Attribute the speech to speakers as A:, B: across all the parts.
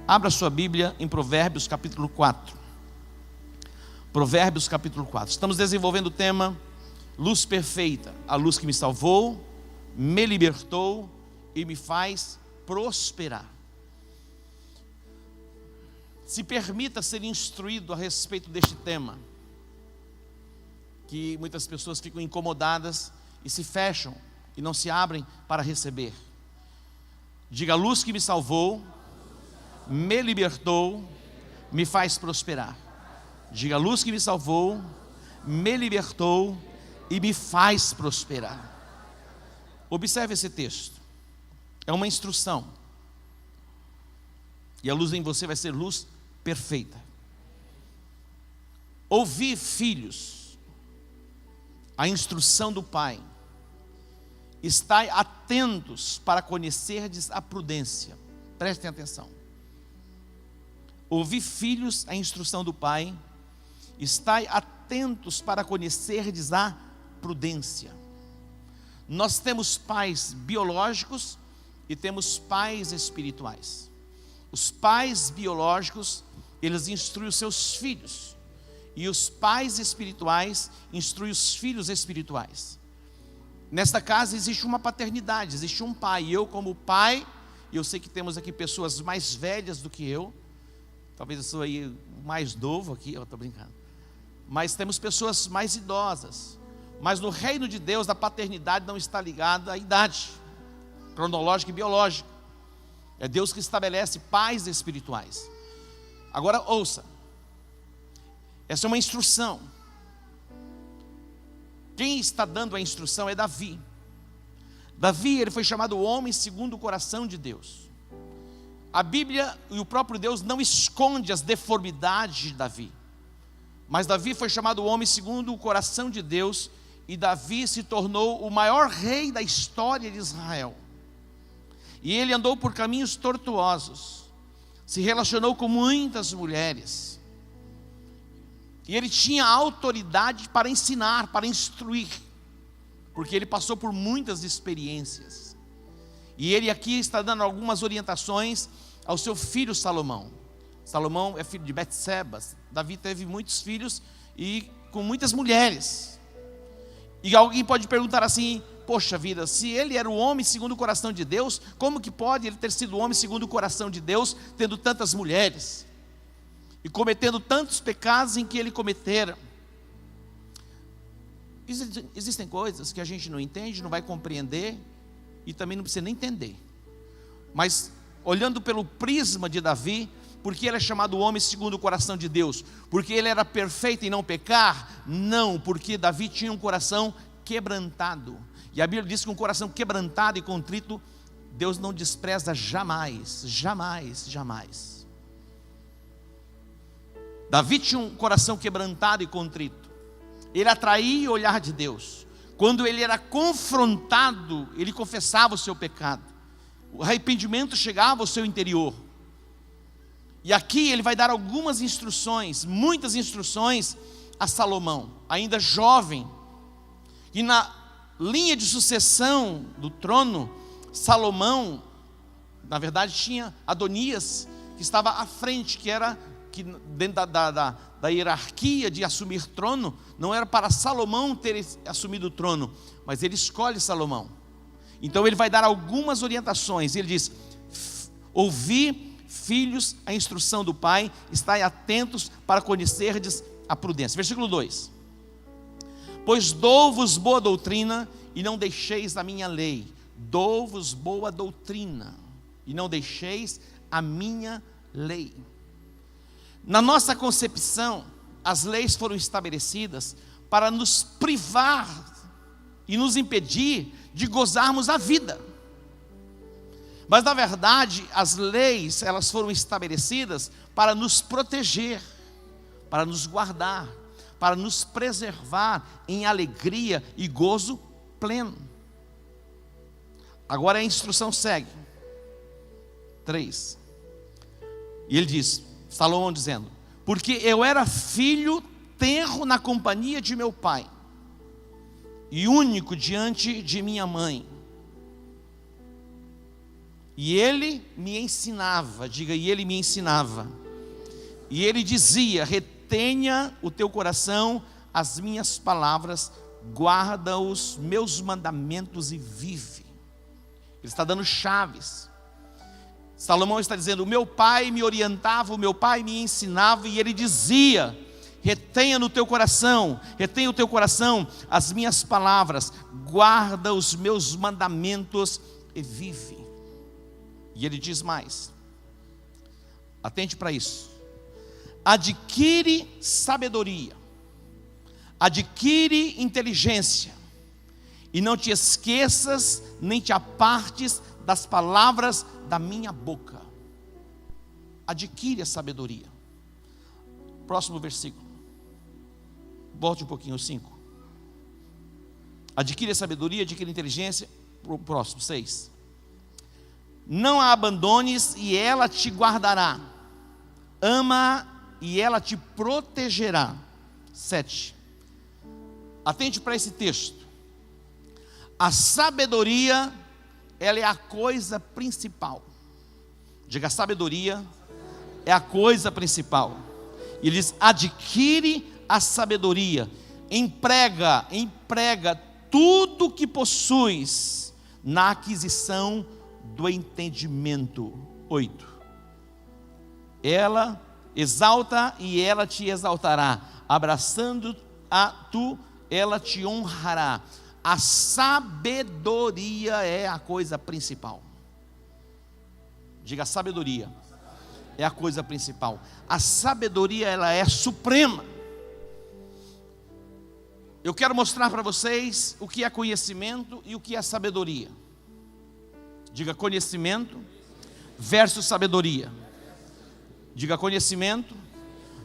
A: Abra sua Bíblia em Provérbios capítulo 4. Provérbios capítulo 4. Estamos desenvolvendo o tema Luz Perfeita, a luz que me salvou, me libertou e me faz prosperar. Se permita ser instruído a respeito deste tema, que muitas pessoas ficam incomodadas e se fecham e não se abrem para receber. Diga: a luz que me salvou, me libertou, me faz prosperar. Diga: a luz que me salvou, me libertou e me faz prosperar. Observe esse texto. É uma instrução. E a luz em você vai ser luz perfeita. Ouvi, filhos, a instrução do Pai. Estai atentos para conhecerdes a prudência. Prestem atenção. Ouvi, filhos, a instrução do Pai. Estai atentos para conhecerdes a prudência. Nós temos pais biológicos e temos pais espirituais. Os pais biológicos, eles instruem os seus filhos. E os pais espirituais instruem os filhos espirituais. Nesta casa existe uma paternidade, existe um pai. Eu como pai, eu sei que temos aqui pessoas mais velhas do que eu. Talvez eu sou aí mais novo aqui, eu estou brincando. Mas temos pessoas mais idosas. Mas no reino de Deus, a paternidade não está ligada à idade cronológica e biológica. É Deus que estabelece pais espirituais. Agora ouça. Essa é uma instrução. Quem está dando a instrução é Davi. Davi, ele foi chamado o homem segundo o coração de Deus. A Bíblia e o próprio Deus não esconde as deformidades de Davi. Mas Davi foi chamado o homem segundo o coração de Deus. E Davi se tornou o maior rei da história de Israel. E ele andou por caminhos tortuosos. Se relacionou com muitas mulheres. E ele tinha autoridade para ensinar, para instruir. Porque ele passou por muitas experiências. E ele aqui está dando algumas orientações ao seu filho Salomão. Salomão é filho de Betseba. Davi teve muitos filhos e com muitas mulheres. E alguém pode perguntar assim: poxa vida, se ele era o homem segundo o coração de Deus, como que pode ele ter sido o homem segundo o coração de Deus, tendo tantas mulheres? E cometendo tantos pecados em que ele cometera? Existem coisas que a gente não entende, não vai compreender, e também não precisa nem entender. Mas, olhando pelo prisma de Davi, porque ele é chamado homem segundo o coração de Deus? Porque ele era perfeito em não pecar? Não, porque Davi tinha um coração quebrantado. E a Bíblia diz que um coração quebrantado e contrito, Deus não despreza jamais, jamais, jamais. Davi tinha um coração quebrantado e contrito. Ele atraía o olhar de Deus. Quando ele era confrontado, ele confessava o seu pecado. O arrependimento chegava ao seu interior. E aqui ele vai dar algumas instruções, muitas instruções a Salomão, ainda jovem. E na linha de sucessão do trono, Salomão, na verdade, tinha Adonias, que estava à frente, que era que dentro da hierarquia de assumir trono, não era para Salomão ter assumido o trono, mas ele escolhe Salomão. Então ele vai dar algumas orientações. Ele diz: ouvi, filhos, a instrução do Pai, estai atentos para conhecerdes a prudência. Versículo 2: pois dou-vos boa doutrina e não deixeis a minha lei. Dou-vos boa doutrina e não deixeis a minha lei. Na nossa concepção, as leis foram estabelecidas para nos privar e nos impedir de gozarmos a vida. Mas na verdade, as leis, elas foram estabelecidas para nos proteger, para nos guardar, para nos preservar em alegria e gozo pleno. Agora a instrução segue. 3. E ele diz, Salomão dizendo: porque eu era filho tenro na companhia de meu pai, e único diante de minha mãe. E ele me ensinava, diga, e ele me ensinava. E ele dizia: retenha o teu coração as minhas palavras, guarda os meus mandamentos e vive. Ele está dando chaves. Salomão está dizendo: o meu pai me orientava, o meu pai me ensinava, e ele dizia: retenha no teu coração, retenha o teu coração as minhas palavras, guarda os meus mandamentos e vive. E ele diz mais, atente para isso: adquire sabedoria, adquire inteligência, e não te esqueças, nem te apartes das palavras da minha boca. Adquire a sabedoria. Próximo versículo. Volte um pouquinho, 5. Adquire a sabedoria, adquire a inteligência. Próximo, 6. Não a abandones e ela te guardará. Ama e ela te protegerá. 7. Atente para esse texto. A sabedoria, ela é a coisa principal. Diga, a sabedoria é a coisa principal. Ele diz: adquire a sabedoria, emprega tudo que possuis na aquisição do entendimento. 8. Ela exalta e ela te exaltará, abraçando a tu, ela te honrará. A sabedoria é a coisa principal. Diga, a sabedoria é a coisa principal. A sabedoria, ela é suprema. Eu quero mostrar para vocês o que é conhecimento e o que é sabedoria. Diga, conhecimento versus sabedoria. Diga, conhecimento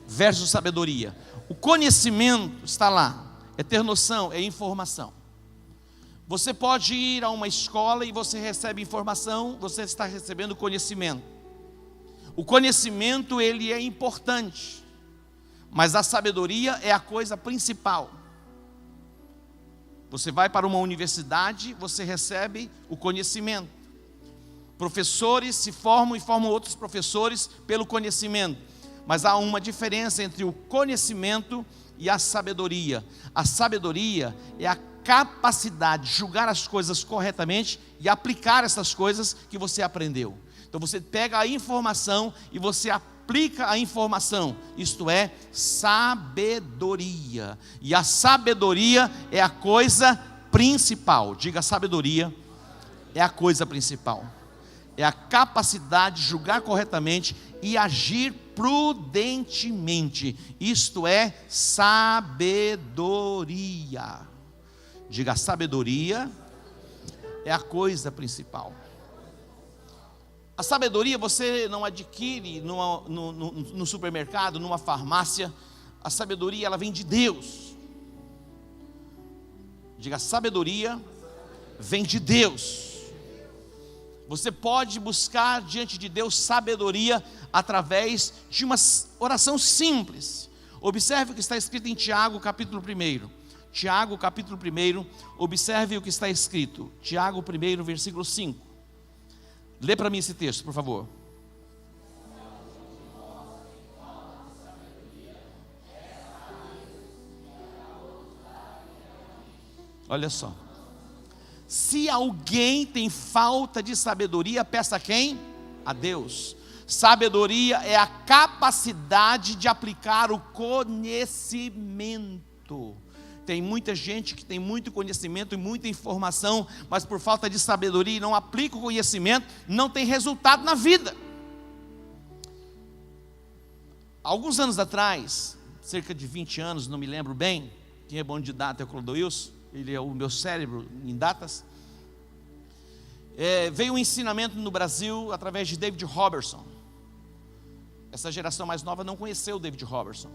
A: versus sabedoria. O conhecimento está lá, é ter noção, é informação. Você pode ir a uma escola e você recebe informação, você está recebendo conhecimento. O conhecimento, ele é importante, mas a sabedoria é a coisa principal. Você vai para uma universidade, você recebe o conhecimento. Professores se formam e formam outros professores pelo conhecimento. Mas há uma diferença entre o conhecimento e a sabedoria. A sabedoria é a capacidade de julgar as coisas corretamente e aplicar essas coisas que você aprendeu. Então você pega a informação e você aplica a informação. Isto é sabedoria. E a sabedoria é a coisa principal. Diga, a sabedoria é a coisa principal. É a capacidade de julgar corretamente e agir prudentemente. Isto é sabedoria. Diga, a sabedoria é a coisa principal. A sabedoria você não adquire no supermercado, numa farmácia. A sabedoria, ela vem de Deus. Diga, a sabedoria vem de Deus. Você pode buscar diante de Deus sabedoria através de uma oração simples. Observe o que está escrito em Tiago, capítulo 1. Tiago, capítulo 1, observe o que está escrito. Tiago 1, versículo 5. Lê para mim esse texto, por favor. Olha só. Se alguém tem falta de sabedoria, peça a quem? A Deus. Sabedoria é a capacidade de aplicar o conhecimento. Tem muita gente que tem muito conhecimento e muita informação, mas por falta de sabedoria e não aplica o conhecimento, não tem resultado na vida. Alguns anos atrás, cerca de 20 anos, não me lembro bem, quem é bom de data é o Clodoilson, ele é o meu cérebro em datas. Veio um ensinamento no Brasil através de David Robertson. Essa geração mais nova não conheceu David Robertson,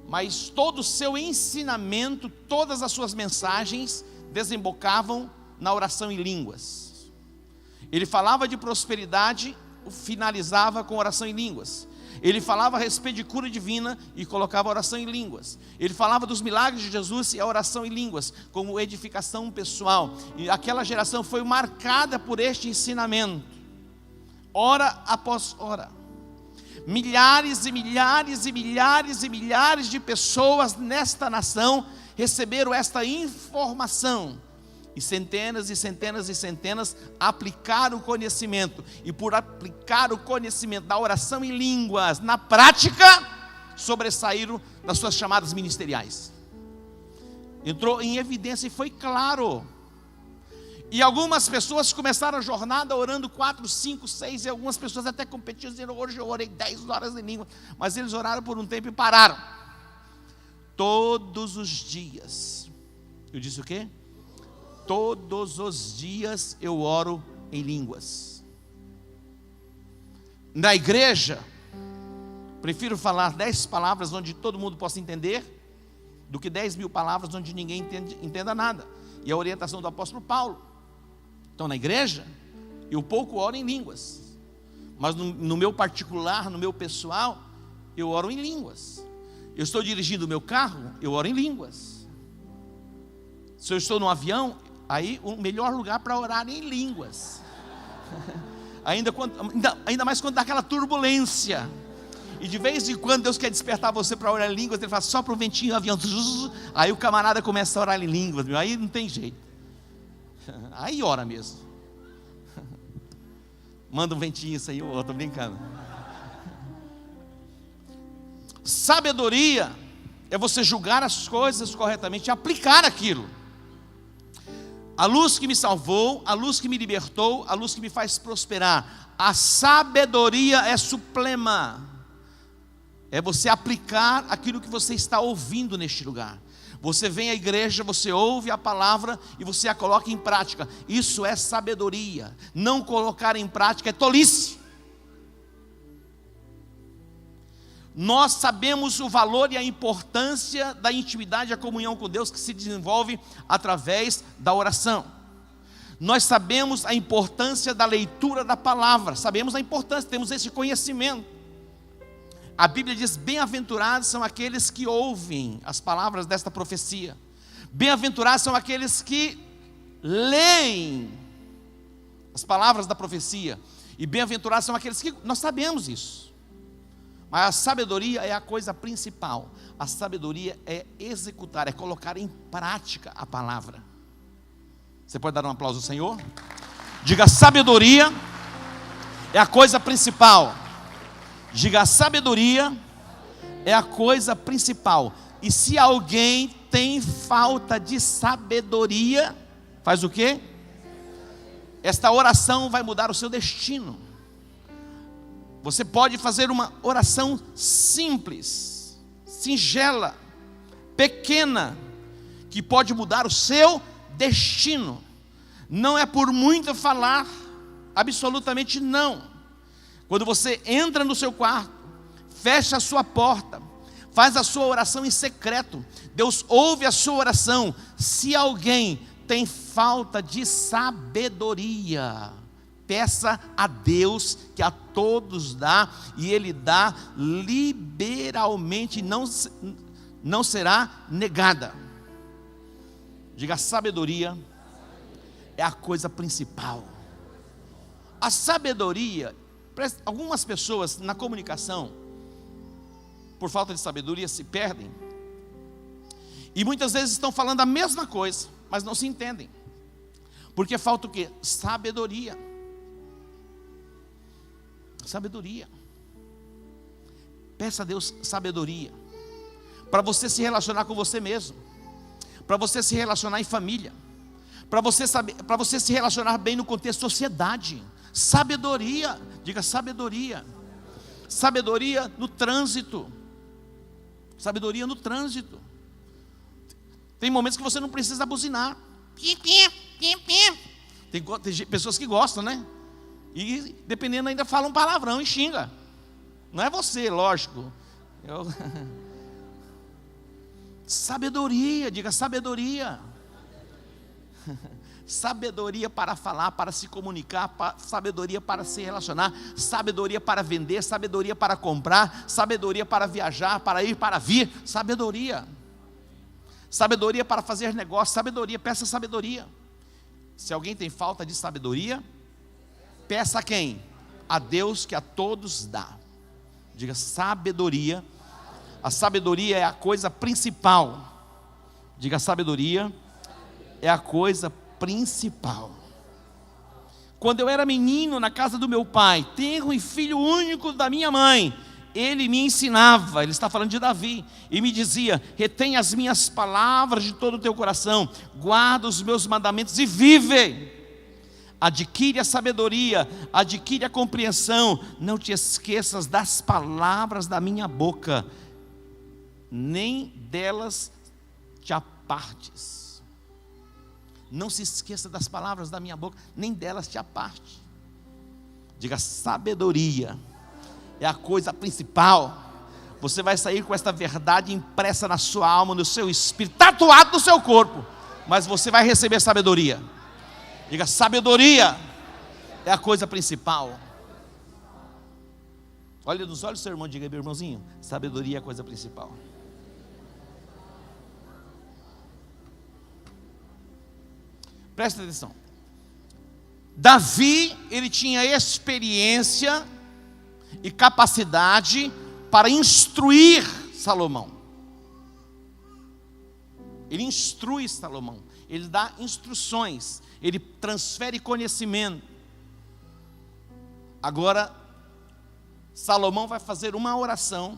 A: mas todo o seu ensinamento, todas as suas mensagens desembocavam na oração em línguas. Ele falava de prosperidade, finalizava com oração em línguas. Ele falava a respeito de cura divina e colocava a oração em línguas. Ele falava dos milagres de Jesus e a oração em línguas, como edificação pessoal. E aquela geração foi marcada por este ensinamento. hora após hora. Milhares e milhares e milhares e milhares de pessoas nesta nação receberam esta informação. E centenas e centenas e centenas aplicaram o conhecimento. E por aplicar o conhecimento da oração em línguas na prática, sobressaíram nas suas chamadas ministeriais. Entrou em evidência e foi claro. E algumas pessoas começaram a jornada orando 4, 5, 6, e algumas pessoas até competiam, dizendo: hoje eu orei 10 horas em língua. Mas eles oraram por um tempo e pararam. Todos os dias. Eu disse o quê? Todos os dias eu oro em línguas. Na igreja, prefiro falar 10 palavras onde todo mundo possa entender, do que 10.000 palavras onde ninguém entenda nada. E a orientação do apóstolo Paulo. Então, na igreja, eu pouco oro em línguas, mas no meu particular, no meu pessoal, eu oro em línguas. Eu estou dirigindo o meu carro, eu oro em línguas. Se eu estou no avião, aí o melhor lugar para orar é em línguas. Ainda mais quando dá aquela turbulência. E de vez em quando Deus quer despertar você para orar em línguas, Ele faz só para o ventinho, o avião. Aí o camarada começa a orar em línguas, meu. Aí não tem jeito. Aí ora mesmo. Manda um ventinho isso aí, eu estou brincando. Sabedoria é você julgar as coisas corretamente, aplicar aquilo. A luz que me salvou, a luz que me libertou, a luz que me faz prosperar. A sabedoria é suprema. É você aplicar aquilo que você está ouvindo neste lugar. Você vem à igreja, você ouve a palavra e você a coloca em prática. Isso é sabedoria. Não colocar em prática é tolice. Nós sabemos o valor e a importância da intimidade e a comunhão com Deus que se desenvolve através da oração. Nós sabemos a importância da leitura da palavra. Sabemos a importância, temos esse conhecimento. A Bíblia diz: bem-aventurados são aqueles que ouvem as palavras desta profecia. Bem-aventurados são aqueles que leem as palavras da profecia. E bem-aventurados são aqueles que... Nós sabemos isso. Mas a sabedoria é a coisa principal. A sabedoria é executar, é colocar em prática a palavra. Você pode dar um aplauso ao Senhor? Diga: sabedoria é a coisa principal. Diga: a sabedoria é a coisa principal. E se alguém tem falta de sabedoria, faz o quê? Esta oração vai mudar o seu destino. Você pode fazer uma oração simples, singela, pequena, que pode mudar o seu destino. Não é por muito falar, absolutamente não. Quando você entra no seu quarto, fecha a sua porta, faz a sua oração em secreto, Deus ouve a sua oração. Se alguém tem falta de sabedoria, peça a Deus, que a todos dá, e Ele dá liberalmente, não será negada. Diga: a sabedoria é a coisa principal. A sabedoria... Algumas pessoas na comunicação, por falta de sabedoria, se perdem. E muitas vezes estão falando a mesma coisa, mas não se entendem. Porque falta o quê? Sabedoria. Sabedoria. Peça a Deus sabedoria. Para você se relacionar com você mesmo. Para você se relacionar em família. Para você se relacionar bem no contexto da sociedade. Sabedoria, diga: sabedoria. Sabedoria no trânsito. Sabedoria no trânsito. Tem momentos que você não precisa buzinar. Tem pessoas que gostam, né? E dependendo ainda fala um palavrão e xinga. Não é você, lógico. Sabedoria, diga: sabedoria. Sabedoria para falar, para se comunicar, sabedoria para se relacionar, sabedoria para vender, sabedoria para comprar, sabedoria para viajar, para ir, para vir, sabedoria. Sabedoria para fazer negócio, sabedoria, peça sabedoria. Se alguém tem falta de sabedoria, peça a quem? a Deus que a todos dá. Diga sabedoria. A sabedoria é a coisa principal. Diga sabedoria é a coisa principal. Quando eu era menino na casa do meu pai, tenro e filho único da minha mãe, ele me ensinava, ele está falando de Davi, e me dizia: retém as minhas palavras de todo o teu coração, guarda os meus mandamentos e vive. Adquire a sabedoria, adquire a compreensão, não te esqueças das palavras da minha boca, nem delas te apartes. Não se esqueça das palavras da minha boca, nem delas te aparte. Diga sabedoria é a coisa principal. Você vai sair com esta verdade impressa na sua alma, no seu espírito, tatuado no seu corpo, mas você vai receber sabedoria. Diga sabedoria é a coisa principal. Olha nos olhos do seu irmão, diga: meu irmãozinho, sabedoria é a coisa principal. Presta atenção. Davi, ele tinha experiência e capacidade para instruir Salomão. Ele instrui Salomão, ele dá instruções, ele transfere conhecimento. Agora, Salomão vai fazer uma oração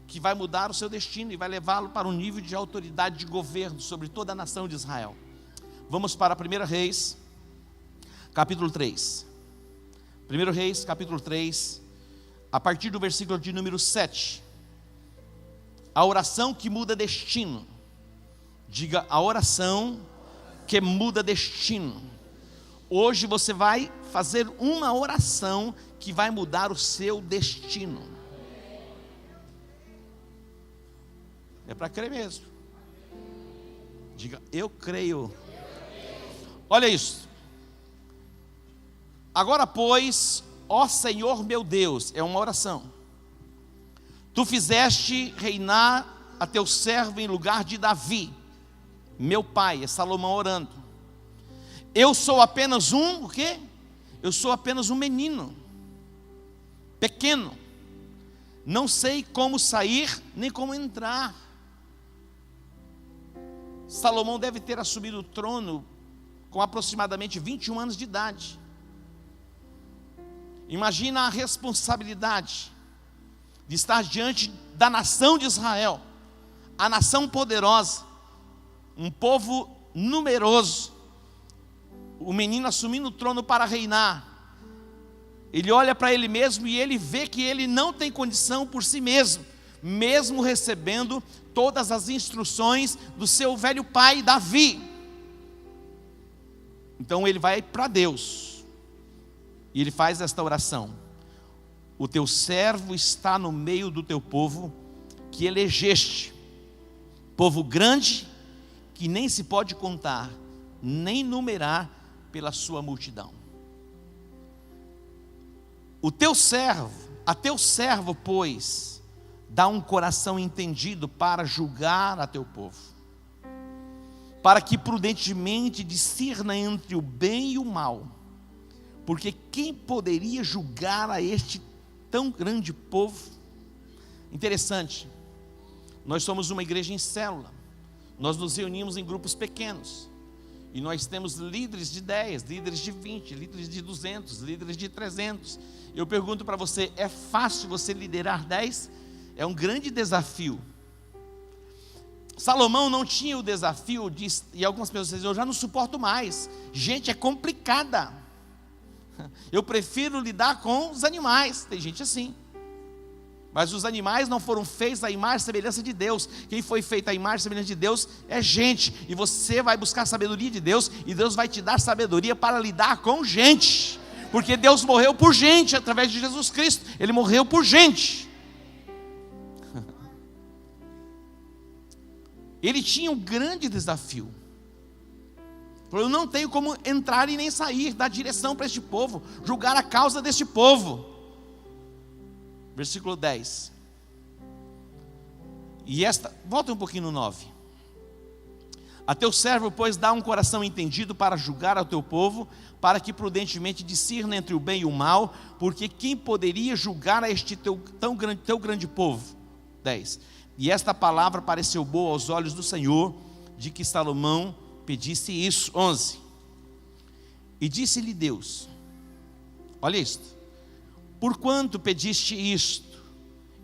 A: que vai mudar o seu destino e vai levá-lo para um nível de autoridade de governo sobre toda a nação de Israel. Vamos para 1 Reis, capítulo 3. 1 Reis, capítulo 3, a partir do versículo de número 7. A oração que muda destino. Diga: a oração que muda destino. Hoje você vai fazer uma oração que vai mudar o seu destino. É para crer mesmo. Diga: eu creio. Olha isso. Agora, pois, ó Senhor meu Deus, é uma oração. Tu fizeste reinar a teu servo em lugar de Davi, meu pai. É Salomão orando. Eu sou apenas o quê? Eu sou apenas um menino, pequeno. Não sei como sair, nem como entrar. Salomão deve ter assumido o trono com aproximadamente 21 anos de idade. Imagina a responsabilidade de estar diante da nação de Israel, a nação poderosa, um povo numeroso, o menino assumindo o trono para reinar. Ele olha para ele mesmo e ele vê que ele não tem condição por si mesmo, mesmo recebendo todas as instruções do seu velho pai Davi. Então ele vai para Deus e ele faz esta oração: o teu servo está no meio do teu povo que elegeste, povo grande que nem se pode contar, nem numerar pela sua multidão. A teu servo, pois, dá um coração entendido para julgar a teu povo, para que prudentemente discirna entre o bem e o mal, porque quem poderia julgar a este tão grande povo? Interessante, nós somos uma igreja em célula, nós nos reunimos em grupos pequenos, e nós temos líderes de 10, líderes de 20, líderes de 200, líderes de 300. Eu pergunto para você: é fácil você liderar 10? É um grande desafio. Salomão não tinha o desafio e algumas pessoas dizem: eu já não suporto mais, gente, é complicada, eu prefiro lidar com os animais. Tem gente assim. Mas os animais não foram feitos à imagem e semelhança de Deus. Quem foi feito à imagem e semelhança de Deus é gente. E você vai buscar a sabedoria de Deus, e Deus vai te dar sabedoria para lidar com gente, porque Deus morreu por gente através de Jesus Cristo. Ele morreu por gente. Ele tinha um grande desafio. Eu não tenho como entrar e nem sair, dar direção para este povo, julgar a causa deste povo. Versículo 10. Volta um pouquinho no 9. A teu servo, pois, dá um coração entendido para julgar ao teu povo, para que prudentemente discirna entre o bem e o mal, porque quem poderia julgar a este teu grande povo? 10. E esta palavra pareceu boa aos olhos do Senhor, de que Salomão pedisse isso. 11. E disse-lhe Deus, olha isto: porquanto pediste isto,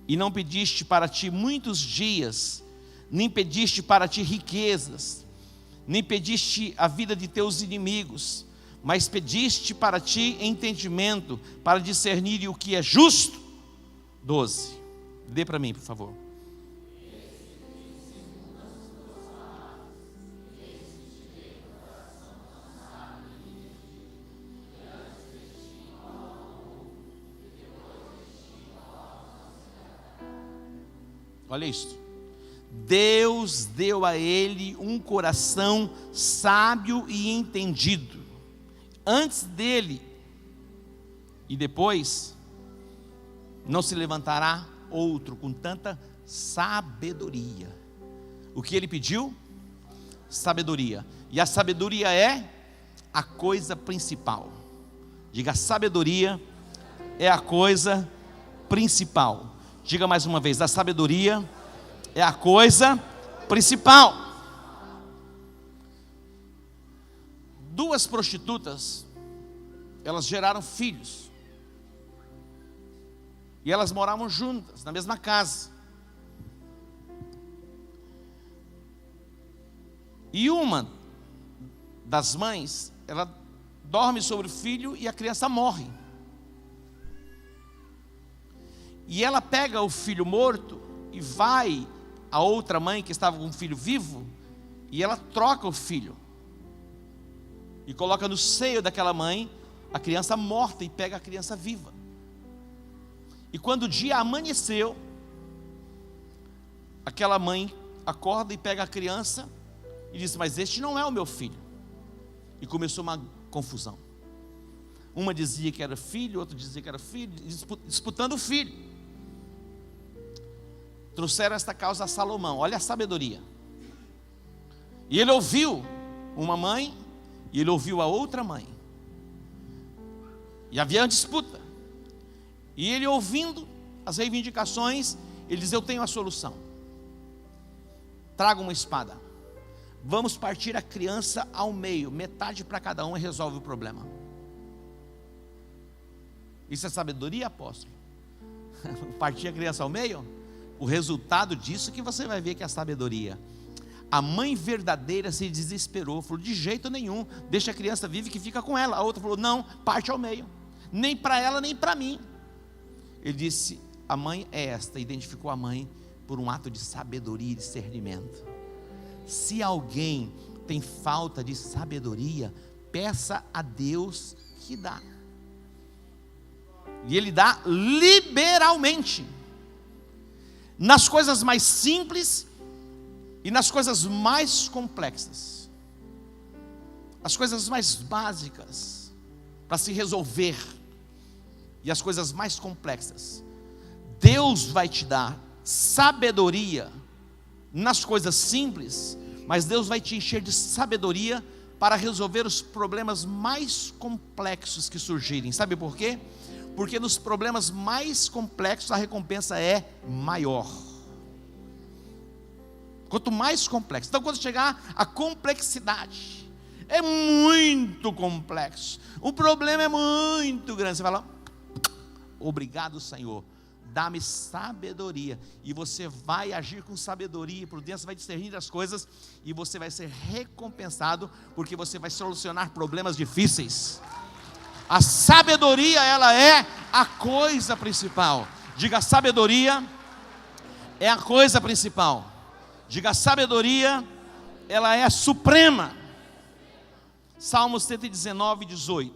A: e não pediste para ti muitos dias, nem pediste para ti riquezas, nem pediste a vida de teus inimigos, mas pediste para ti entendimento, para discernir o que é justo. 12. Dê para mim, por favor. Olha isto. Deus deu a ele um coração sábio e entendido. Antes dele e depois, não se levantará outro com tanta sabedoria. O que ele pediu? Sabedoria. E a sabedoria é a coisa principal. Diga, sabedoria é a coisa principal. Diga mais uma vez, a sabedoria é a coisa principal. Duas prostitutas, elas geraram filhos. E elas moravam juntas, na mesma casa. E uma das mães, ela dorme sobre o filho e a criança morre. E ela pega o filho morto e vai a outra mãe que estava com o filho vivo, e ela troca o filho e coloca no seio daquela mãe a criança morta e pega a criança viva. E quando o dia amanheceu, aquela mãe acorda e pega a criança e diz, mas este não é o meu filho. E começou uma confusão. Uma dizia que era filho, outra dizia que era filho, disputando o filho. Trouxeram esta causa a Salomão. Olha a sabedoria. E ele ouviu uma mãe, e ele ouviu a outra mãe. E havia uma disputa. E ele, ouvindo as reivindicações, ele diz, eu tenho a solução. Traga uma espada. Vamos partir a criança ao meio, metade para cada um, e resolve o problema. Isso é sabedoria, apóstolo? Partir a criança ao meio? O resultado disso que você vai ver que é a sabedoria. A mãe verdadeira se desesperou, falou, de jeito nenhum, deixa a criança viva que fica com ela. A outra falou, não, parte ao meio, nem para ela nem para mim. Ele disse, a mãe é esta. Identificou a mãe por um ato de sabedoria e discernimento. Se alguém tem falta de sabedoria, peça a Deus que dá. E Ele dá liberalmente, nas coisas mais simples e nas coisas mais complexas, as coisas mais básicas para se resolver e as coisas mais complexas. Deus vai te dar sabedoria nas coisas simples, mas Deus vai te encher de sabedoria para resolver os problemas mais complexos que surgirem. Sabe por quê? Porque nos problemas mais complexos a recompensa é maior. Quanto mais complexo. Então quando chegar a complexidade, é muito complexo, o problema é muito grande, você fala, obrigado Senhor, dá-me sabedoria. E você vai agir com sabedoria e prudência, vai discernir as coisas, e você vai ser recompensado, porque você vai solucionar problemas difíceis. A sabedoria, ela é a coisa principal. Diga, sabedoria é a coisa principal. Diga, sabedoria, ela é a suprema. Salmo 119, 18.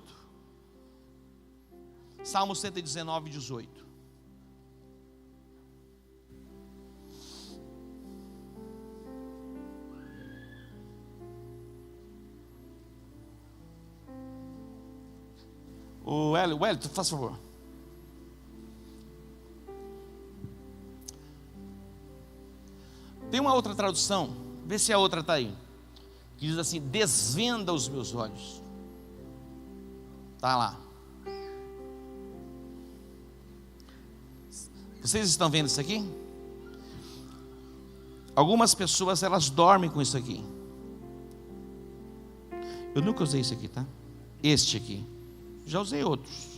A: Salmo 119, 18. O Hélio, faz favor. Tem uma outra tradução, vê se a outra está aí. que diz assim: desvenda os meus olhos. Está lá. Vocês estão vendo isso aqui? Algumas pessoas, elas dormem com isso aqui. Eu nunca usei isso aqui, tá? Este aqui. Já usei outros.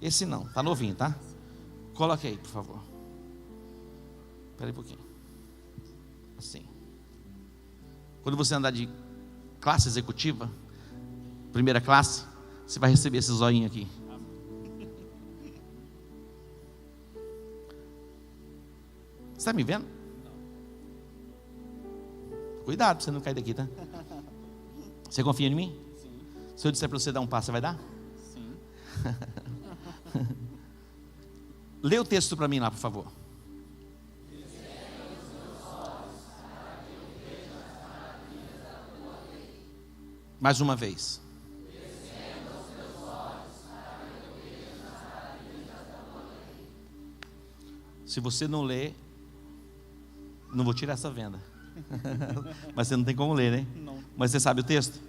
A: Esse não, tá novinho, tá? Coloque aí, por favor. Espera aí um pouquinho. Assim. Quando você andar de classe executiva, primeira classe, você vai receber esse zoinho aqui. Você está me vendo? Cuidado para você não cair daqui, tá? Você confia em mim?
B: Sim.
A: Se eu disser para você dar um passo, você vai dar?
B: Sim.
A: Lê o texto para mim lá, por favor. Mais uma vez. Se você não ler, não vou tirar essa venda. Mas você não tem como ler, né?
B: Não.
A: Mas você sabe o texto?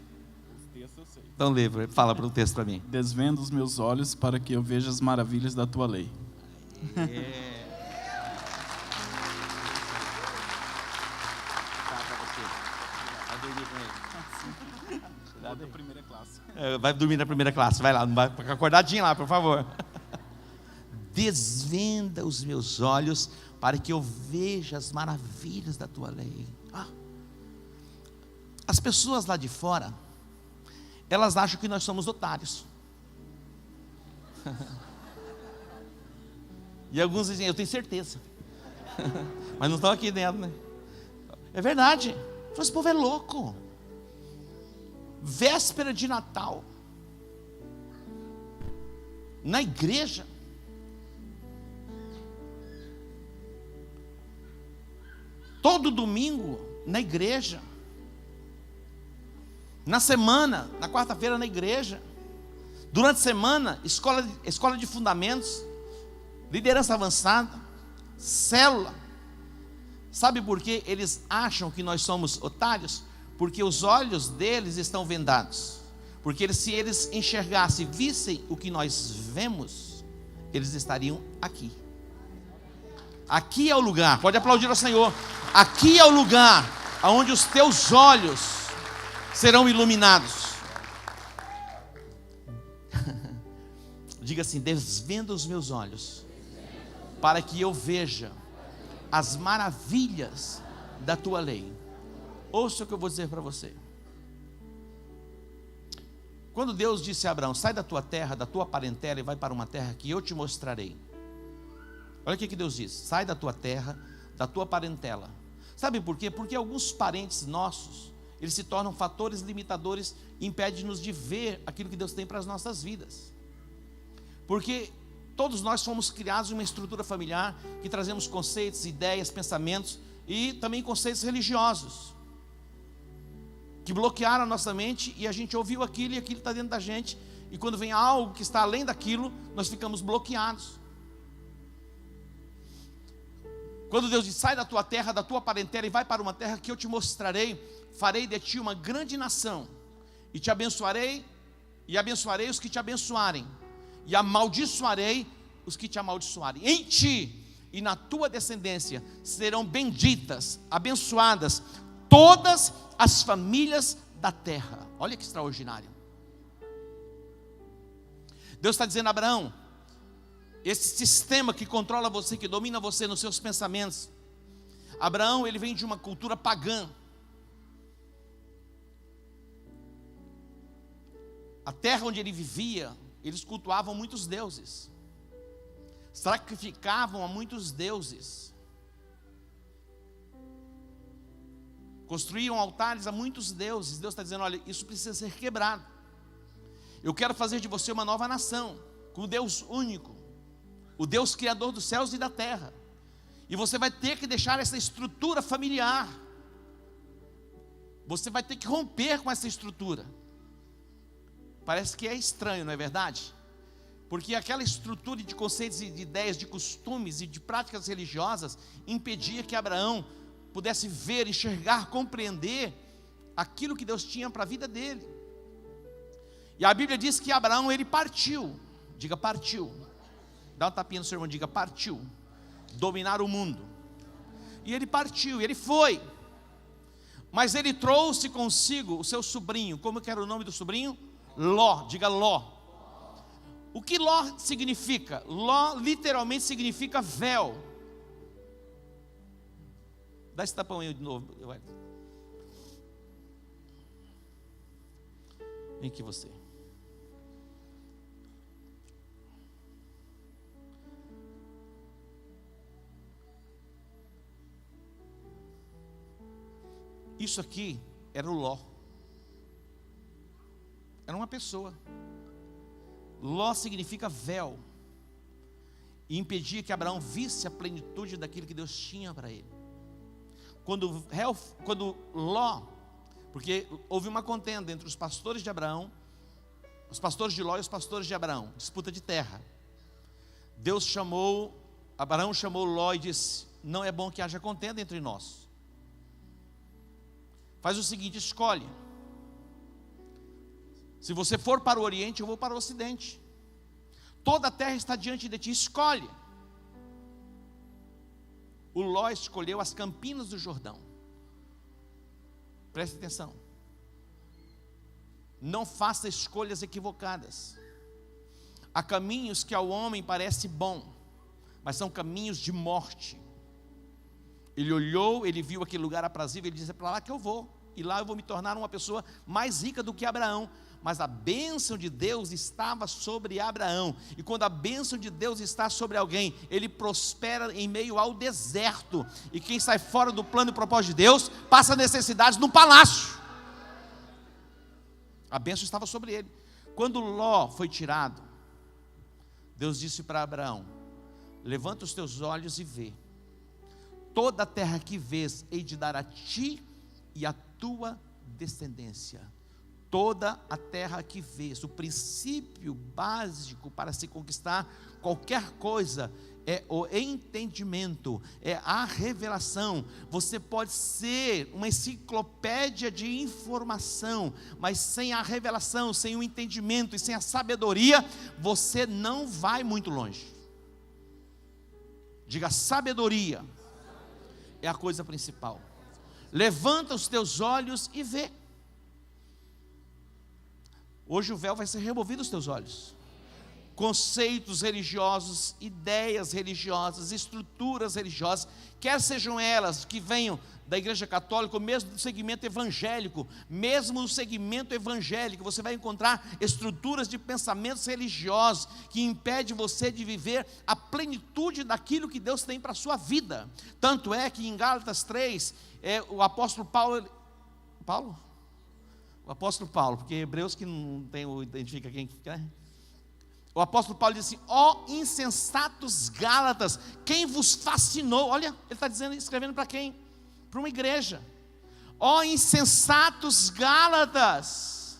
B: Os textos eu sei.
A: Então lê, fala para o texto para mim.
B: Desvenda os meus olhos para que eu veja as maravilhas da tua lei.
A: Vai dormir com ele.
B: Da primeira classe.
A: Vai dormir na primeira classe, vai lá, vai acordadinho lá, por favor. Desvenda os meus olhos para que eu veja as maravilhas da tua lei. As pessoas lá de fora, elas acham que nós somos otários. E alguns dizem: eu tenho certeza. Mas não estão aqui dentro, né? É verdade. Esse povo é louco. Véspera de Natal, na igreja, todo domingo na igreja, na semana, na quarta-feira na igreja, durante a semana, escola de fundamentos, liderança avançada, célula. Sabe por que eles acham que nós somos otários? Porque os olhos deles estão vendados. Porque se eles enxergassem, vissem o que nós vemos, eles estariam aqui. Aqui é o lugar, pode aplaudir ao Senhor. Aqui é o lugar onde os teus olhos serão iluminados. Diga assim: desvenda os meus olhos, para que eu veja as maravilhas da tua lei. Ouça o que eu vou dizer para você. Quando Deus disse a Abraão: sai da tua terra, da tua parentela, e vai para uma terra que eu te mostrarei. Olha o que Deus disse: sai da tua terra, da tua parentela. Sabe por quê? Porque alguns parentes nossos, eles se tornam fatores limitadores e impedem-nos de ver aquilo que Deus tem para as nossas vidas. Porque todos nós fomos criados em uma estrutura familiar que trazemos conceitos, ideias, pensamentos e também conceitos religiosos que bloquearam a nossa mente, e a gente ouviu aquilo e aquilo está dentro da gente, e quando vem algo que está além daquilo, nós ficamos bloqueados. Quando Deus diz: sai da tua terra, da tua parentela, e vai para uma terra que eu te mostrarei, farei de ti uma grande nação, e te abençoarei, e abençoarei os que te abençoarem, e amaldiçoarei os que te amaldiçoarem. Em ti e na tua descendência serão benditas, abençoadas todas as famílias da terra. Olha que extraordinário. Deus está dizendo a Abraão: esse sistema que controla você, que domina você nos seus pensamentos. Abraão, ele vem de uma cultura pagã. A terra onde ele vivia, eles cultuavam muitos deuses, sacrificavam a muitos deuses, construíam altares a muitos deuses. Deus está dizendo: olha, isso precisa ser quebrado. Eu quero fazer de você uma nova nação, com o Deus único, o Deus criador dos céus e da terra. E você vai ter que deixar essa estrutura familiar. Você vai ter que romper com essa estrutura. Parece que é estranho, não é verdade? Porque aquela estrutura de conceitos e de ideias, de costumes e de práticas religiosas impedia que Abraão pudesse ver, enxergar, compreender aquilo que Deus tinha para a vida dele. E a Bíblia diz que Abraão, ele partiu. Diga, partiu. Dá um tapinha no seu irmão, diga, partiu. Dominar o mundo. E ele partiu, ele foi. Mas ele trouxe consigo o seu sobrinho. Como que era o nome do sobrinho? Ló, diga Ló. O que Ló significa? Ló literalmente significa véu. Dá esse tapão aí de novo. Vem aqui você. Isso aqui era o Ló. Era uma pessoa. Ló significa véu. E impedia que Abraão visse a plenitude daquilo que Deus tinha para ele. Quando Ló, porque houve uma contenda entre os pastores de Abraão, os pastores de Ló e os pastores de Abraão, disputa de terra. Abraão chamou Ló e disse: não é bom que haja contenda entre nós. Faz o seguinte, escolhe. Se você for para o Oriente, eu vou para o Ocidente. Toda a terra está diante de ti, escolhe. O Ló escolheu as campinas do Jordão. Preste atenção. Não faça escolhas equivocadas. Há caminhos que ao homem parece bom, mas são caminhos de morte. Ele olhou, ele viu aquele lugar aprazível, ele disse: é para lá que eu vou, e lá eu vou me tornar uma pessoa mais rica do que Abraão. Mas a bênção de Deus estava sobre Abraão, e quando a bênção de Deus está sobre alguém, ele prospera em meio ao deserto, e quem sai fora do plano e propósito de Deus, passa necessidades no palácio. A bênção estava sobre ele. Quando Ló foi tirado, Deus disse para Abraão: levanta os teus olhos e vê, toda a terra que vês, hei de dar a ti e a tua descendência. Toda a terra que vês. O princípio básico para se conquistar qualquer coisa é o entendimento, é a revelação. Você pode ser uma enciclopédia de informação, mas sem a revelação, sem o entendimento e sem a sabedoria, você não vai muito longe. Diga, sabedoria é a coisa principal. Levanta os teus olhos e vê. Hoje o véu vai ser removido dos teus olhos. Conceitos religiosos, ideias religiosas, estruturas religiosas, quer sejam elas que venham da igreja católica, ou mesmo do segmento evangélico, mesmo no segmento evangélico, você vai encontrar estruturas de pensamentos religiosos, que impedem você de viver a plenitude daquilo que Deus tem para a sua vida. Tanto é que em Gálatas 3, o apóstolo Paulo, porque Hebreus que não tem, identifica quem que é. O apóstolo Paulo diz assim: ó insensatos Gálatas, quem vos fascinou? Olha, ele está dizendo, escrevendo para quem? Para uma igreja. Ó insensatos Gálatas,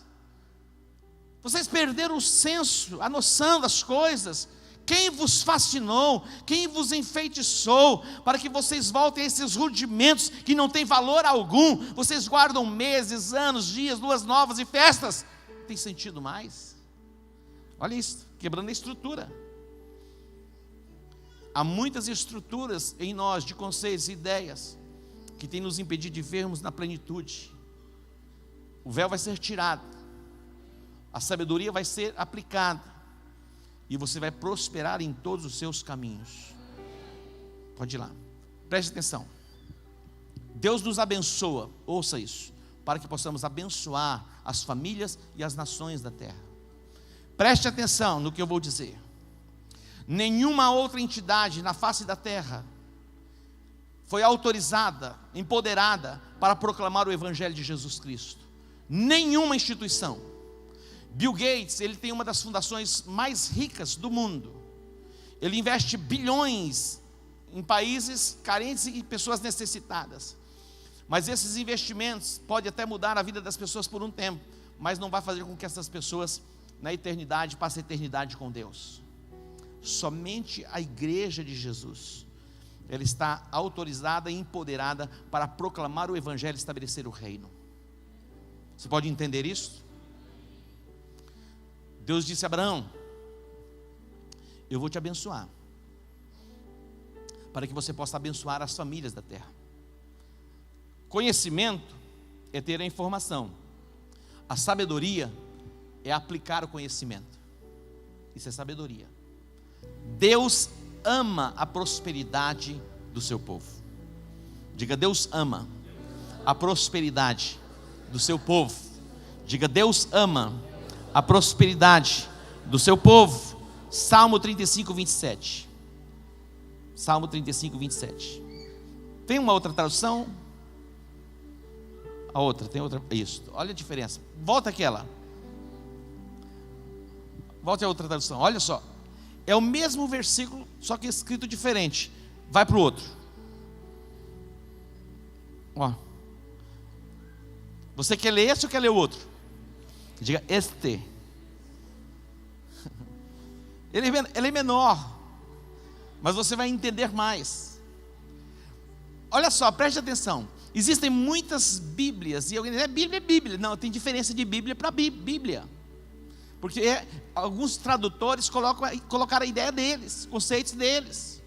A: vocês perderam o senso, a noção das coisas. Quem vos fascinou? Quem vos enfeitiçou? Para que vocês voltem a esses rudimentos que não têm valor algum. Vocês guardam meses, anos, dias, luas novas e festas. Não tem sentido mais. Olha isso, quebrando a estrutura. Há muitas estruturas em nós de conceitos e ideias que têm nos impedido de vermos na plenitude. O véu vai ser tirado, a sabedoria vai ser aplicada, e você vai prosperar em todos os seus caminhos. Pode ir lá, preste atenção. Deus nos abençoa, ouça isso, para que possamos abençoar as famílias e as nações da terra. Preste atenção no que eu vou dizer. Nenhuma outra entidade na face da terra foi autorizada, empoderada para proclamar o evangelho de Jesus Cristo. Nenhuma instituição. Bill Gates, ele tem uma das fundações mais ricas do mundo. Ele investe bilhões em países carentes e pessoas necessitadas. Mas esses investimentos podem até mudar a vida das pessoas por um tempo, mas não vai fazer com que essas pessoas na eternidade passem a eternidade com Deus. Somente a igreja de Jesus, ela está autorizada e empoderada para proclamar o evangelho e estabelecer o reino. Você pode entender isso? Deus disse a Abraão: eu vou te abençoar, para que você possa abençoar as famílias da terra. Conhecimento é ter a informação. A sabedoria é aplicar o conhecimento. Isso é sabedoria. Deus ama a prosperidade do seu povo. Diga: Deus ama a prosperidade do seu povo. Diga: Deus ama a prosperidade do seu povo. Salmo 35, 27. Salmo 35, 27. Tem uma outra tradução? A outra, tem outra. Isso, olha a diferença. Volta aquela. Volte a outra tradução, olha só. É o mesmo versículo, só que escrito diferente. Vai para o outro. Ó. Você quer ler esse ou quer ler o outro? Diga: este. Ele é menor, mas você vai entender mais. Olha só, preste atenção. Existem muitas Bíblias, e alguém diz: Bíblia é Bíblia. Não, tem diferença de Bíblia para Bíblia. Porque alguns tradutores colocaram a ideia deles, conceitos deles.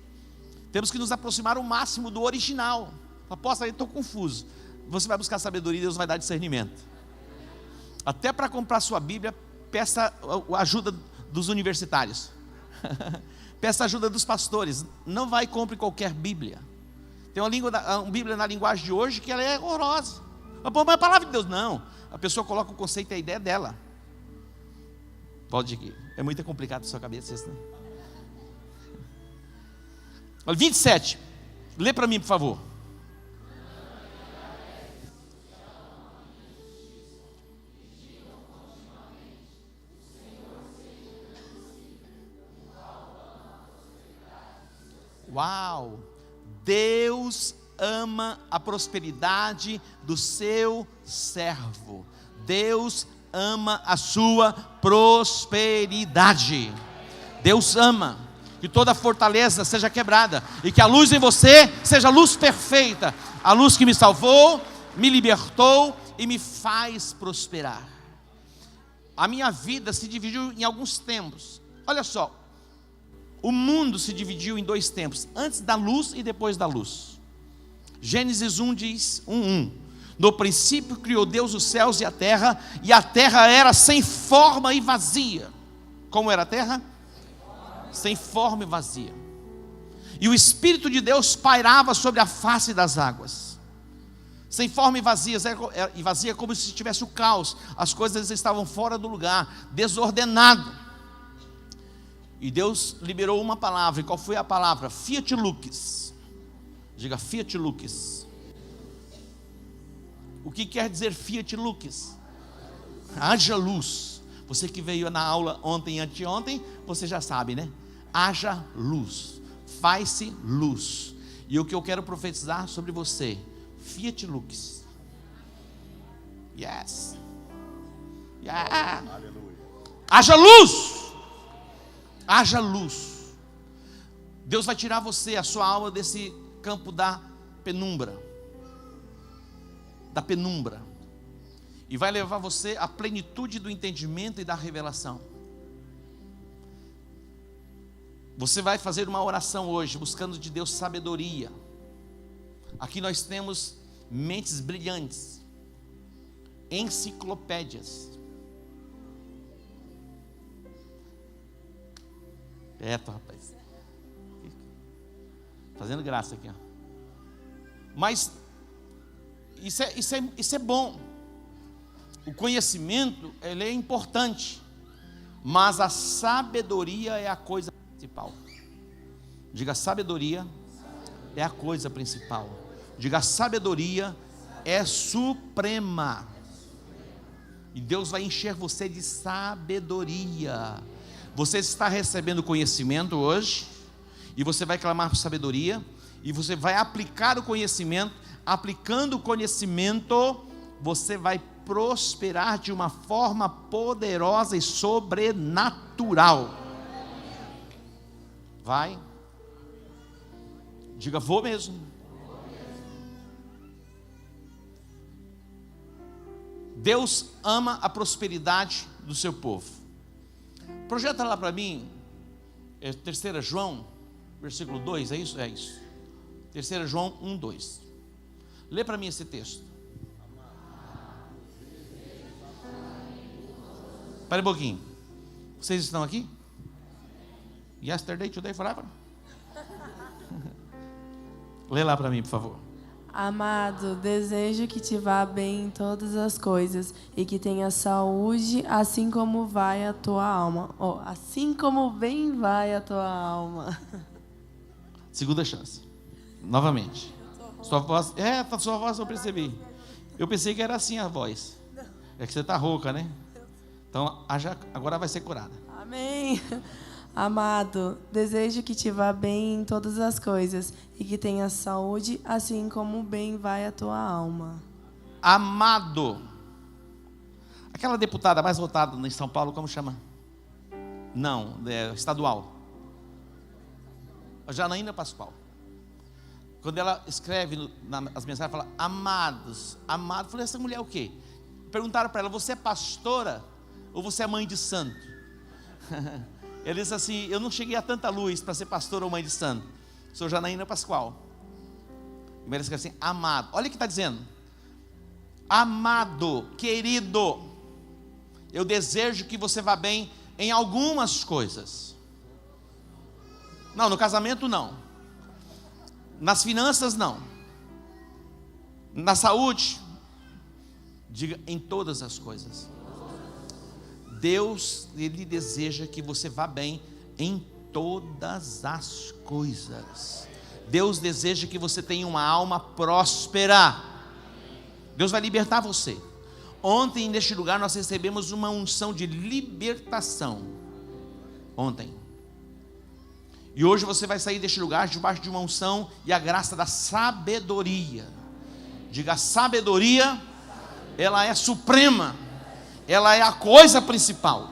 A: Temos que nos aproximar o máximo do original. Apóstolo, eu estou confuso. Você vai buscar sabedoria e Deus vai dar discernimento. Até para comprar sua Bíblia, peça a ajuda dos universitários. Peça a ajuda dos pastores. Não vai e compre qualquer Bíblia. Tem uma Bíblia na linguagem de hoje que ela é horrorosa. Mas é a palavra de Deus. Não. A pessoa coloca o conceito e a ideia dela. Pode ir. É muito complicado na sua cabeça isso, né? Olha, 27. Lê para mim, por favor. Uau! Deus ama a prosperidade do seu servo. Deus ama a sua prosperidade. Deus ama que toda fortaleza seja quebrada e que a luz em você seja a luz perfeita, a luz que me salvou, me libertou e me faz prosperar. A minha vida se dividiu em alguns tempos. Olha só, o mundo se dividiu em dois tempos, antes da luz e depois da luz. Gênesis 1 diz, 1:1. No princípio criou Deus os céus e a terra era sem forma e vazia. Como era a terra? Sem forma e vazia. E o Espírito de Deus pairava sobre a face das águas. Sem forma e vazia, como se tivesse o caos. As coisas estavam fora do lugar, desordenado. E Deus liberou uma palavra. E qual foi a palavra? Fiat lux. Diga: Fiat lux. O que quer dizer Fiat lux? Haja luz. Você que veio na aula ontem e anteontem, você já sabe, né? Haja luz. Faz-se luz. E o que eu quero profetizar sobre você: Fiat lux. Yes. Yeah. Aleluia. Haja luz. Haja luz. Deus vai tirar você, a sua alma, desse campo da penumbra. Da penumbra. E vai levar você à plenitude do entendimento e da revelação. Você vai fazer uma oração hoje, buscando de Deus sabedoria. Aqui nós temos mentes brilhantes, enciclopédias. Rapaz. Fazendo graça aqui, ó. Mas isso é bom. O conhecimento, ele é importante, mas a sabedoria é a coisa principal. Diga: sabedoria é a coisa principal. Diga: sabedoria é suprema. E Deus vai encher você de sabedoria. Você está recebendo conhecimento hoje, e você vai clamar por sabedoria, e você vai aplicar o conhecimento. Aplicando o conhecimento, você vai prosperar de uma forma poderosa e sobrenatural. Vai. Diga: vou mesmo. Deus ama a prosperidade do seu povo. Projeta lá para mim, 3 João, versículo 2, é isso? É isso. 3 João 1, 2. Lê para mim esse texto. Espera um pouquinho. Vocês estão aqui? Yesterday, today, forever? Lê lá para mim, por favor.
C: Amado, desejo que te vá bem em todas as coisas e que tenha saúde, assim como vai a tua alma. Assim como bem vai a tua alma.
A: Segunda chance. Novamente. Sua voz, sua voz eu percebi. Eu pensei que era assim a voz. É que você está rouca, né? Então, agora vai ser curada.
C: Amém. Amado, desejo que te vá bem em todas as coisas e que tenha saúde, assim como bem vai a tua alma.
A: Amado. Aquela deputada mais votada em São Paulo, como chama? Não, estadual. A Janaína Pascoal. Quando ela escreve as mensagens, fala, amados, amado. Eu falei, essa mulher é o quê? Perguntaram para ela, você é pastora ou você é mãe de santo? Ele disse assim, eu não cheguei a tanta luz para ser pastora ou mãe de santo. Sou Janaína Pascoal. E ela escreve assim, amado. Olha o que está dizendo. Amado, querido, eu desejo que você vá bem em algumas coisas. Não, no casamento não. Nas finanças não. Na saúde, diga em todas as coisas. Deus, Ele deseja que você vá bem em todas as coisas. Deus deseja que você tenha uma alma próspera. Deus vai libertar você. Ontem neste lugar nós recebemos uma unção de libertação. Ontem. E hoje você vai sair deste lugar debaixo de uma unção e a graça da sabedoria. Diga, a sabedoria, ela é suprema. Ela é a coisa principal.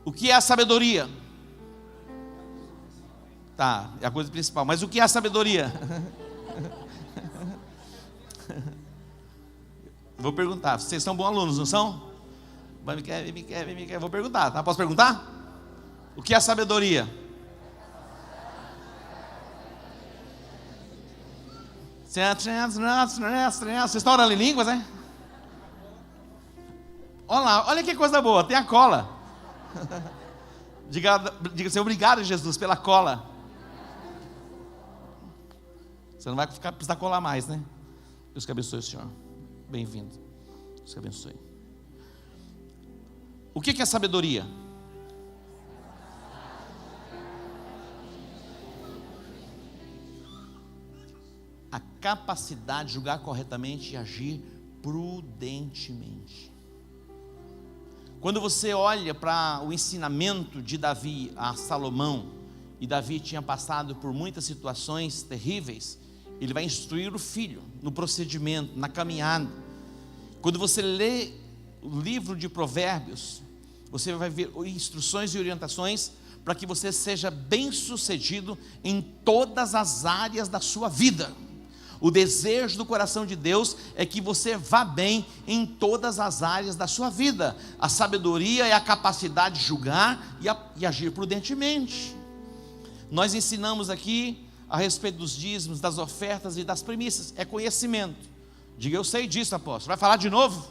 A: O que é a sabedoria? Tá, é a coisa principal. Mas o que é a sabedoria? Vou perguntar. Vocês são bons alunos, não são? Me quer. Vou perguntar, tá? Posso perguntar? O que é a sabedoria? Vocês estão orando em línguas, né? Olha lá, olha que coisa boa, tem a cola. Diga assim, obrigado Jesus pela cola. Você não vai precisar colar mais, né? Deus que abençoe o senhor. Bem-vindo. Deus que abençoe. O que é sabedoria? A capacidade de julgar corretamente e agir prudentemente. Quando você olha para o ensinamento de Davi a Salomão, e Davi tinha passado por muitas situações terríveis, ele vai instruir o filho no procedimento, na caminhada. Quando você lê o livro de Provérbios, você vai ver instruções e orientações para que você seja bem sucedido em todas as áreas da sua vida. O desejo do coração de Deus é que você vá bem em todas as áreas da sua vida. A sabedoria é a capacidade de julgar e agir prudentemente. Nós ensinamos aqui a respeito dos dízimos, das ofertas e das premissas. É conhecimento. Diga, eu sei disso, apóstolo. Vai falar de novo?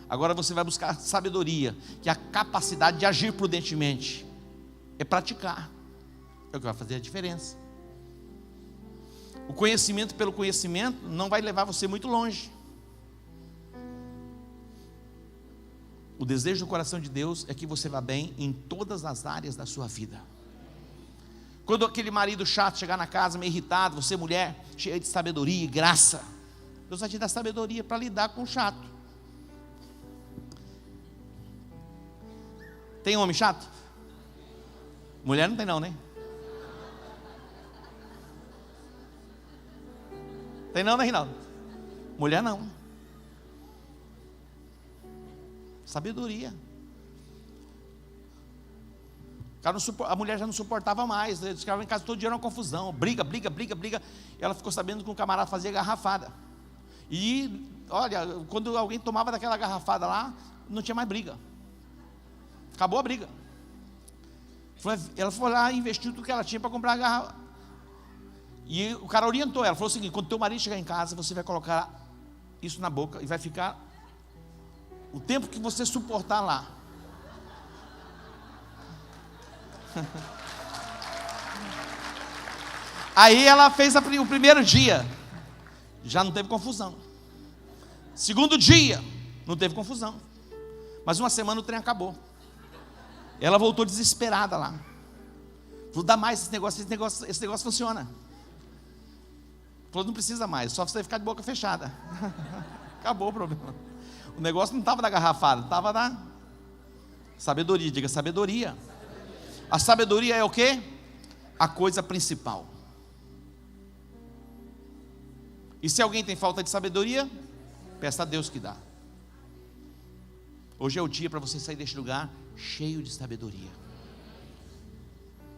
A: Agora você vai buscar sabedoria, que é a capacidade de agir prudentemente. É praticar. É o que vai fazer a diferença. O conhecimento pelo conhecimento não vai levar você muito longe. O desejo do coração de Deus é que você vá bem em todas as áreas da sua vida. Quando aquele marido chato chegar na casa meio irritado, você mulher cheia de sabedoria e graça, Deus vai te dar sabedoria para lidar com o chato. Tem homem chato? Mulher não tem não, né? Tem não, né, Rinaldo? Mulher não. Sabedoria. A mulher já não suportava mais. Eles ficavam em casa todo dia, era uma confusão. Briga. Ela ficou sabendo que um camarada fazia garrafada. E, olha, quando alguém tomava daquela garrafada lá, não tinha mais briga. Acabou a briga. Ela foi lá e investiu tudo que ela tinha para comprar a garrafa. E o cara orientou ela, falou o seguinte: quando teu marido chegar em casa, você vai colocar isso na boca e vai ficar o tempo que você suportar lá. Aí ela fez o primeiro dia, já não teve confusão. Segundo dia, não teve confusão. Mas uma semana o trem acabou. Ela voltou desesperada lá. Falou: dá mais esse negócio funciona. Falou: não precisa mais, só você ficar de boca fechada. Acabou o problema. O negócio não estava na garrafada, estava na sabedoria. Diga sabedoria. A sabedoria é o quê? A coisa principal. E se alguém tem falta de sabedoria, peça a Deus que dá. Hoje é o dia para você sair deste lugar cheio de sabedoria.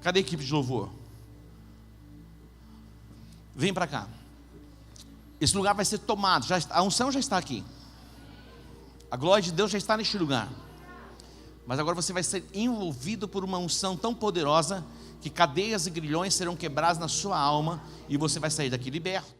A: Cadê a equipe de louvor? Vem para cá. Esse lugar vai ser tomado, a unção já está aqui. A glória de Deus já está neste lugar. Mas agora você vai ser envolvido por uma unção tão poderosa que cadeias e grilhões serão quebrados na sua alma e você vai sair daqui liberto.